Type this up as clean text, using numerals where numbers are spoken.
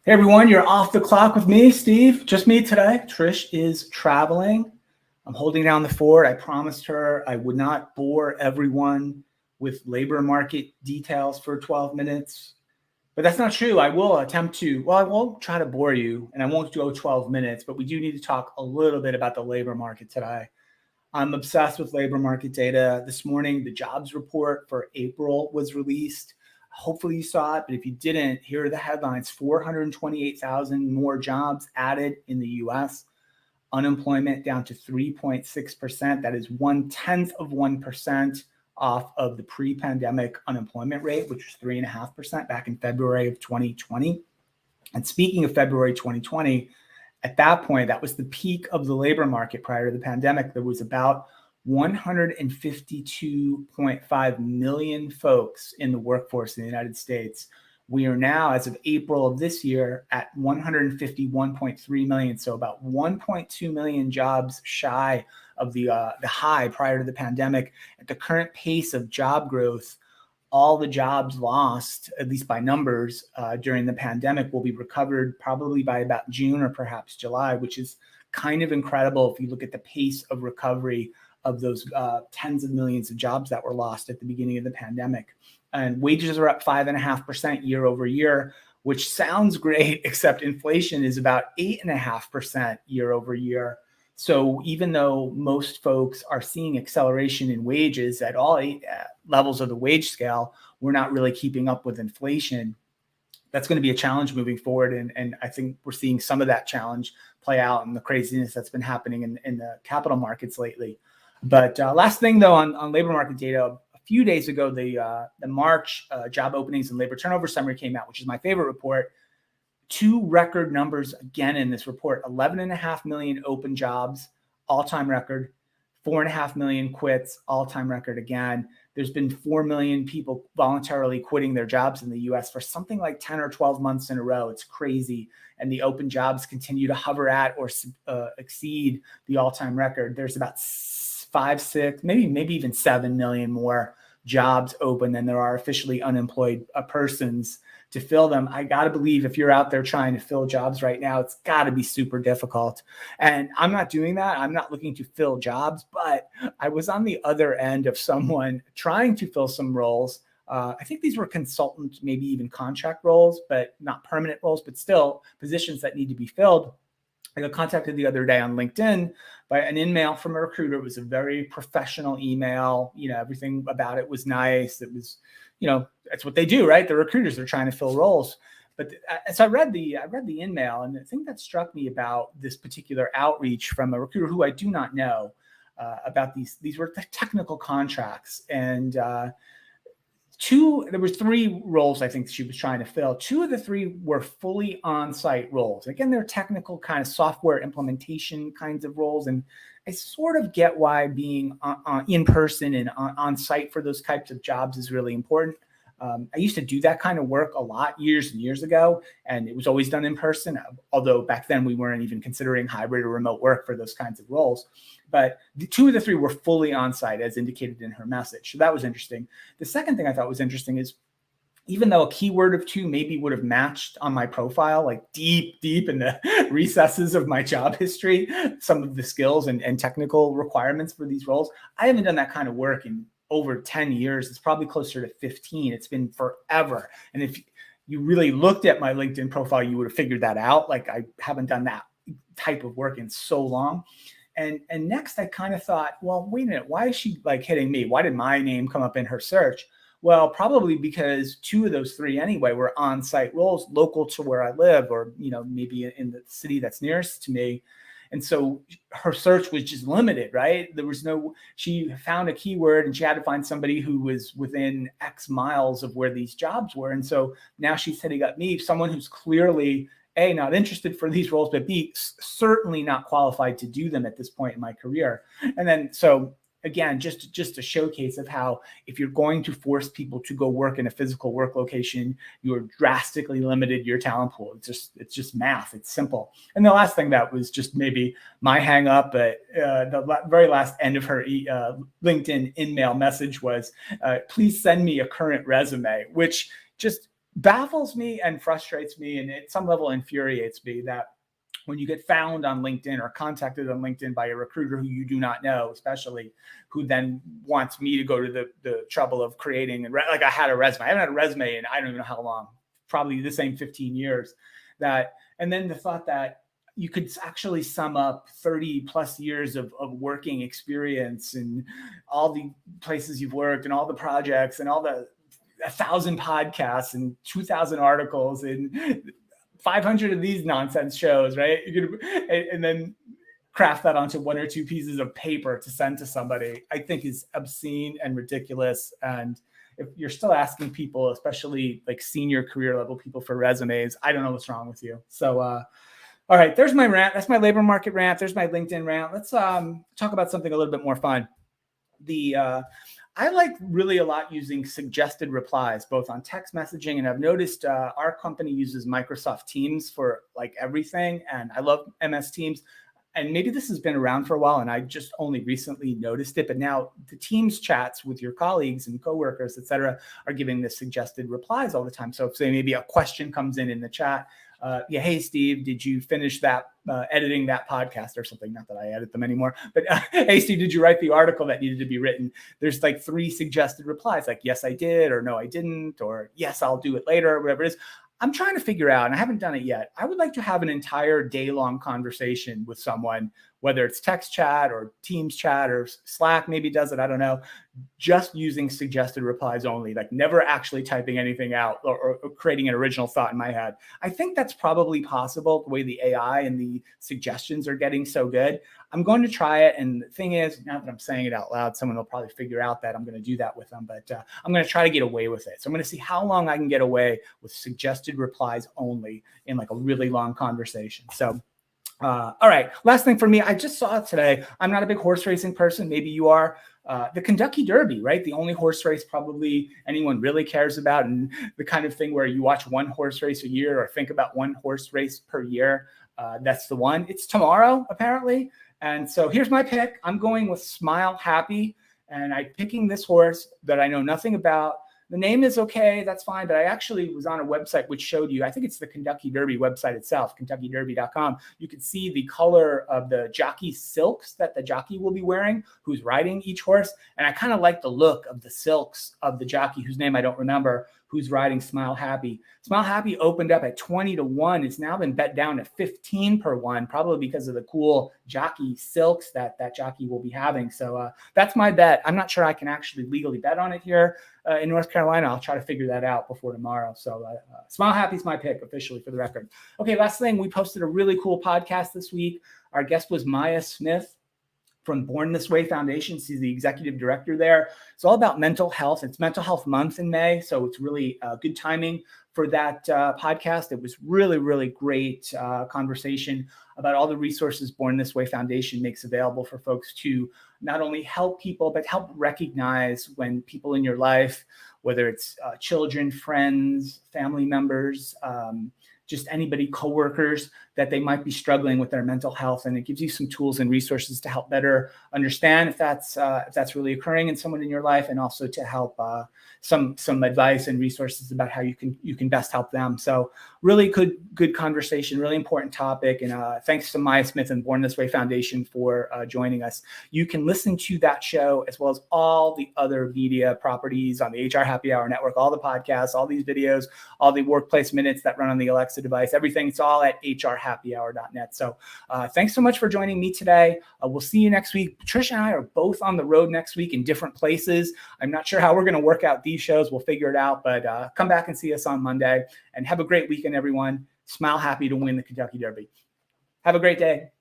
Hey everyone, you're off the clock with me, Steve. Just me today. Trish is traveling. I'm holding down the fort. I promised her I would not bore everyone with labor market details for 12 minutes. But that's not true. I will attempt to, well, I won't try to bore you and I won't go 12 minutes, but we do need to talk a little bit about the labor market today. I'm obsessed with labor market data. This morning, the jobs report for April was released. Hopefully you saw it, but if you didn't, here are the headlines. 428,000 more jobs added in the US. Unemployment down to 3.6%. That is 0.1% off of the pre-pandemic unemployment rate, which was 3.5% back in February of 2020. And speaking of February 2020, at that point, that was the peak of the labor market prior to the pandemic. There was about 152.5 million folks in the workforce in the United States. We are now, as of April of this year, at 151.3 million. So about 1.2 million jobs shy of the high prior to the pandemic. At the current pace of job growth, all the jobs lost, at least by numbers, during the pandemic will be recovered probably by about June or perhaps July, which is kind of incredible if you look at the pace of recovery of those tens of millions of jobs that were lost at the beginning of the pandemic. And wages are up 5.5% year over year, which sounds great, except inflation is about 8.5% year over year. So even though most folks are seeing acceleration in wages at all levels of the wage scale, we're not really keeping up with inflation. That's going to be a challenge moving forward. And I think we're seeing some of that challenge play out in the craziness that's been happening in the capital markets lately. But last thing, though, on labor market data, a few days ago, the March job openings and labor turnover summary came out, which is my favorite report. Two record numbers again in this report: 11.5 million open jobs, all-time record; 4.5 million quits, all-time record again. There's been 4 million people voluntarily quitting their jobs in the US for something like 10 or 12 months in a row. It's crazy. And the open jobs continue to hover at or exceed the all-time record. There's about 5, 6, maybe even 7 million more jobs open than there are officially unemployed persons to fill them. I got to believe if you're out there trying to fill jobs right now, it's got to be super difficult. And I'm not doing that. I'm not looking to fill jobs, but I was on the other end of someone trying to fill some roles. I think these were consultant, maybe even contract roles, but not permanent roles, but still positions that need to be filled. I got contacted the other day on LinkedIn by an email from a recruiter. It was a very professional email. Everything about it was nice. It was, that's what they do, right? The recruiters are trying to fill roles. But as I read the email, and the thing that struck me about this particular outreach from a recruiter who I do not know about these were technical contracts, and there were 3 roles I think she was trying to fill. 2 of the 3 were fully on-site roles. Again, they're technical kind of software implementation kinds of roles. And I sort of get why being in person and on-site for those types of jobs is really important. I used to do that kind of work a lot years and years ago, and it was always done in person, although back then we weren't even considering hybrid or remote work for those kinds of roles. But the 2 of the 3 were fully on-site, as indicated in her message. So that was interesting. The second thing I thought was interesting is, even though a keyword of 2 maybe would have matched on my profile, like deep in the recesses of my job history, some of the skills and technical requirements for these roles, I haven't done that kind of work in over 10 years. It's probably closer to 15. It's been forever. And if you really looked at my LinkedIn profile, you would have figured that out. Like, I haven't done that type of work in so long. And next I kind of thought, well, wait a minute, why is she like hitting me? Why did my name come up in her search? Well, probably because 2 of those 3 anyway were on-site roles local to where I live, or, maybe in the city that's nearest to me. And so her search was just limited, right? She found a keyword and she had to find somebody who was within X miles of where these jobs were. And so now she's hitting up me, someone who's clearly A, not interested for these roles, but B, certainly not qualified to do them at this point in my career. And then, so again, just a showcase of how if you're going to force people to go work in a physical work location, you're drastically limited your talent pool. It's just math. It's simple. And the last thing that was just maybe my hang up, but the very last end of her LinkedIn in-mail message was, please send me a current resume, which just baffles me and frustrates me, and at some level infuriates me that when you get found on LinkedIn or contacted on LinkedIn by a recruiter who you do not know, especially who then wants me to go to the trouble of creating, and like I had a resume. I haven't had a resume in I don't even know how long, probably the same 15 years. And then the thought that you could actually sum up 30 plus years of working experience and all the places you've worked and all the projects and all the 1,000 podcasts and 2,000 articles and 500 of these nonsense shows, right? And then craft that onto 1 or 2 pieces of paper to send to somebody, I think is obscene and ridiculous. And if you're still asking people, especially like senior career level people, for resumes, I don't know what's wrong with you. So, all right, there's my rant. That's my labor market rant. There's my LinkedIn rant. Let's talk about something a little bit more fun. I like really a lot using suggested replies, both on text messaging, and I've noticed our company uses Microsoft Teams for like everything, and I love MS Teams. And maybe this has been around for a while, and I just only recently noticed it, but now the Teams chats with your colleagues and coworkers, et cetera, are giving the suggested replies all the time. So if, say, maybe a question comes in the chat, hey, Steve, did you finish that editing that podcast or something? Not that I edit them anymore, but hey, Steve, did you write the article that needed to be written? There's like 3 suggested replies, like, yes, I did, or no, I didn't, or yes, I'll do it later, or whatever it is. I'm trying to figure out, and I haven't done it yet, I would like to have an entire day-long conversation with someone, whether it's text chat or Teams chat or Slack maybe does it, I don't know, just using suggested replies only, like never actually typing anything out or creating an original thought in my head. I think that's probably possible the way the AI and the suggestions are getting so good. I'm going to try it. And the thing is, now that I'm saying it out loud, someone will probably figure out that I'm going to do that with them, but I'm going to try to get away with it. So I'm going to see how long I can get away with suggested replies only in like a really long conversation. So all right, last thing for me, I just saw it today. I'm not a big horse racing person. Maybe you are. The Kentucky Derby, right? The only horse race probably anyone really cares about, and the kind of thing where you watch one horse race a year or think about one horse race per year. That's the one. It's tomorrow, apparently. And so here's my pick. I'm going with Smile Happy, and I'm picking this horse that I know nothing about. The name is okay, that's fine, but I actually was on a website which showed you, I think it's the Kentucky Derby website itself, KentuckyDerby.com. You could see the color of the jockey's silks that the jockey will be wearing, who's riding each horse. And I kind of like the look of the silks of the jockey, whose name I don't remember, who's riding Smile Happy. Smile Happy opened up at 20-1. It's now been bet down at 15-1, probably because of the cool jockey silks that jockey will be having. So that's my bet. I'm not sure I can actually legally bet on it here in North Carolina. I'll try to figure that out before tomorrow. So Smile Happy is my pick officially, for the record. Okay, last thing, we posted a really cool podcast this week. Our guest was Maya Smith from Born This Way Foundation. She's the executive director there. It's all about mental health. It's Mental Health Month in May, so it's really good timing for that podcast. It was really, really great conversation about all the resources Born This Way Foundation makes available for folks to not only help people, but help recognize when people in your life, whether it's children, friends, family members, just anybody, coworkers, that they might be struggling with their mental health. And it gives you some tools and resources to help better understand if that's really occurring in someone in your life, and also to help some advice and resources about how you can best help them. So really good conversation, really important topic. And thanks to Maya Smith and Born This Way Foundation for joining us. You can listen to that show as well as all the other media properties on the HR Happy Hour Network, all the podcasts, all these videos, all the workplace minutes that run on the Alexa device, everything. It's all at hrhappyhour.net. So thanks so much for joining me today. We'll see you next week. Trish and I are both on the road next week in different places. I'm not sure how we're going to work out these shows. We'll figure it out, but come back and see us on Monday, and have a great weekend, everyone. Smile Happy to win the Kentucky Derby. Have a great day.